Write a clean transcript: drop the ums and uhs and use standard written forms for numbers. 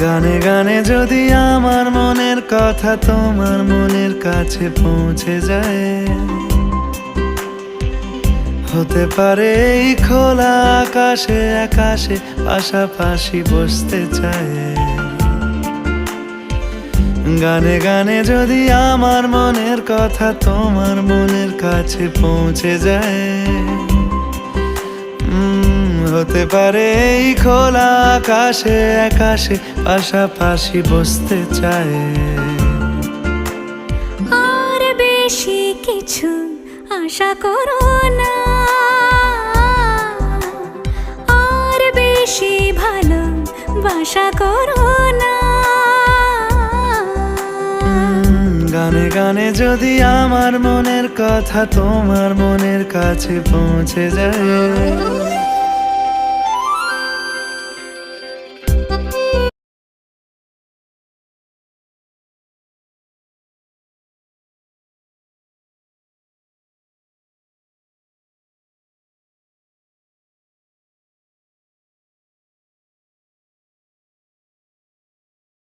গানে গানে যদি আমার মনের কথা তোমার মনের কাছে পৌঁছে যায়, হতে পারে এই খোলা আকাশে আকাশে পাশাপাশি বসতে চায়। গানে গানে যদি আমার মনের কথা তোমার মনের কাছে পৌঁছে যায়, হতে পারে এই খোলা আকাশে আকাশে পাশাপাশি বসতে চায়। আর বেশি কিছু আশা করো না, আর বেশি ভালোবাসা করো না। গানে গানে যদি আমার মনের কথা তোমার মনের কাছে পৌঁছে যায়,